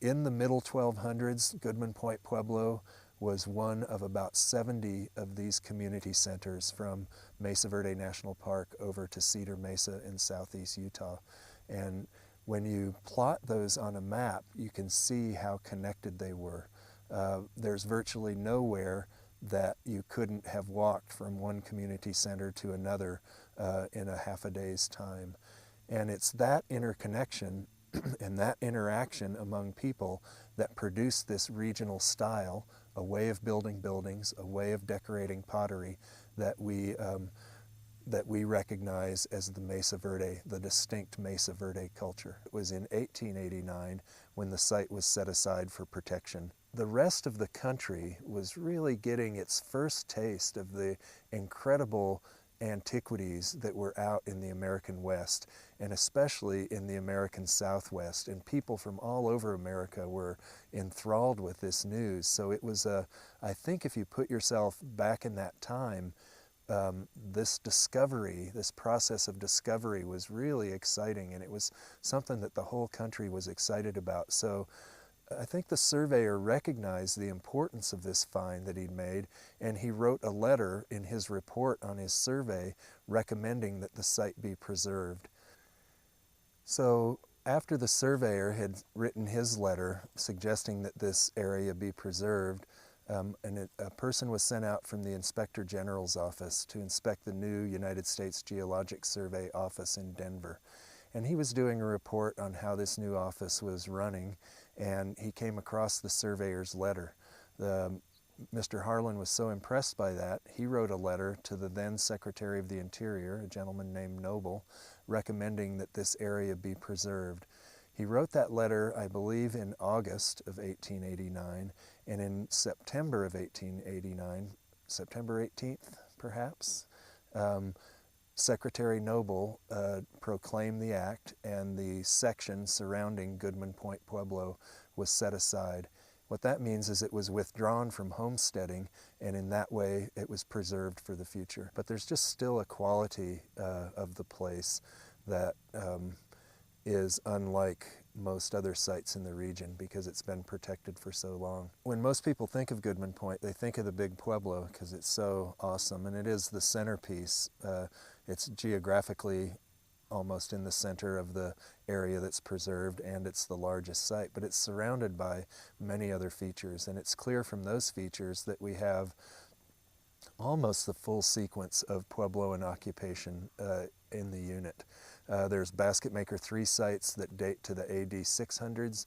In the middle 1200s, Goodman Point Pueblo was one of about 70 of these community centers, from Mesa Verde National Park over to Cedar Mesa in southeast Utah. And when you plot those on a map, you can see how connected they were. There's virtually nowhere that you couldn't have walked from one community center to another in a half a day's time. And it's that interconnection and that interaction among people that produced this regional style, a way of building buildings, a way of decorating pottery that we recognize as the Mesa Verde, the distinct Mesa Verde culture. It was in 1889 when the site was set aside for protection. The rest of the country was really getting its first taste of the incredible antiquities that were out in the American West, and especially in the American Southwest, and people from all over America were enthralled with this news. So it was I think if you put yourself back in that time, this discovery, this process of discovery was really exciting, and it was something that the whole country was excited about. So I think the surveyor recognized the importance of this find that he'd made, and he wrote a letter in his report on his survey recommending that the site be preserved. So after the surveyor had written his letter suggesting that this area be preserved, a person was sent out from the Inspector General's office to inspect the new United States Geologic Survey office in Denver. And he was doing a report on how this new office was running, and he came across the surveyor's letter. Mr. Harlan was so impressed by that, he wrote a letter to the then Secretary of the Interior, a gentleman named Noble, recommending that this area be preserved. He wrote that letter, I believe, in August of 1889, and in September of 1889, September 18th, perhaps, Secretary Noble proclaimed the act, and the section surrounding Goodman Point Pueblo was set aside. What that means is it was withdrawn from homesteading, and in that way it was preserved for the future. But there's just still a quality of the place that is unlike most other sites in the region because it's been protected for so long. When most people think of Goodman Point, they think of the big pueblo because it's so awesome, and it is the centerpiece. It's geographically almost in the center of the area that's preserved, and it's the largest site, but it's surrounded by many other features, and it's clear from those features that we have almost the full sequence of Puebloan occupation in the unit. There's Basket Maker 3 sites that date to the AD 600s.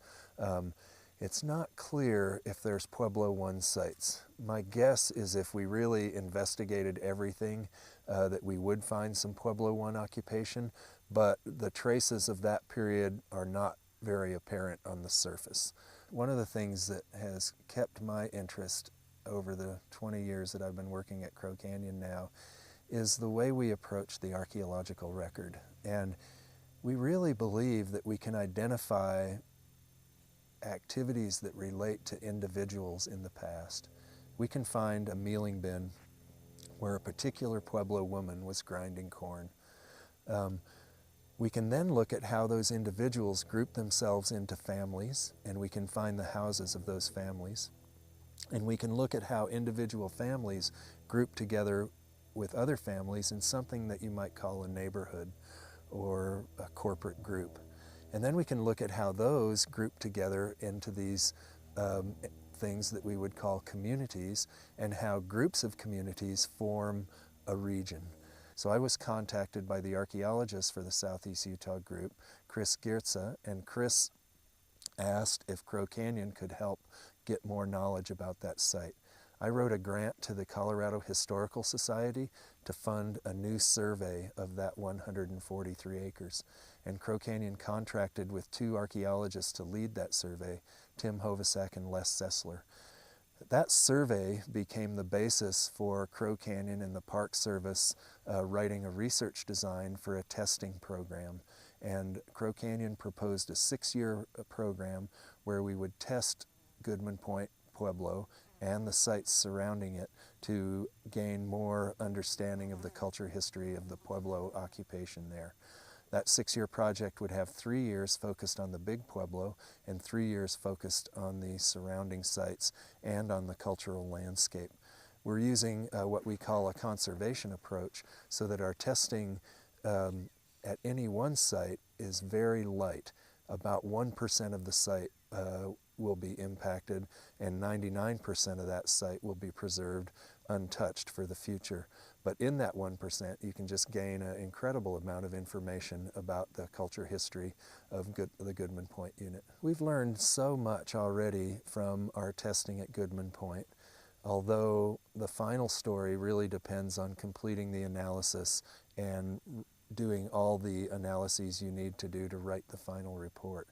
It's not clear if there's Pueblo 1 sites. My guess is if we really investigated everything that we would find some Pueblo 1 occupation, but the traces of that period are not very apparent on the surface. One of the things that has kept my interest over the 20 years that I've been working at Crow Canyon now is the way we approach the archaeological record. And we really believe that we can identify activities that relate to individuals in the past. We can find a mealing bin where a particular Pueblo woman was grinding corn. We can then look at how those individuals group themselves into families, and we can find the houses of those families. And we can look at how individual families group together with other families in something that you might call a neighborhood or a corporate group. And then we can look at how those group together into these things that we would call communities, and how groups of communities form a region. So I was contacted by the archaeologist for the Southeast Utah group, Chris Geertza, and Chris asked if Crow Canyon could help get more knowledge about that site. I wrote a grant to the Colorado Historical Society to fund a new survey of that 143 acres. And Crow Canyon contracted with 2 archaeologists to lead that survey, Tim Hovasak and Les Sessler. That survey became the basis for Crow Canyon and the Park Service writing a research design for a testing program. And Crow Canyon proposed a 6-year program where we would test Goodman Point Pueblo and the sites surrounding it to gain more understanding of the culture history of the Pueblo occupation there. That 6-year project would have 3 years focused on the big pueblo and 3 years focused on the surrounding sites and on the cultural landscape. We're using what we call a conservation approach so that our testing at any one site is very light. About 1% of the site will be impacted, and 99% of that site will be preserved untouched for the future. But in that 1%, you can just gain an incredible amount of information about the culture history of the Goodman Point unit. We've learned so much already from our testing at Goodman Point, although the final story really depends on completing the analysis and doing all the analyses you need to do to write the final report.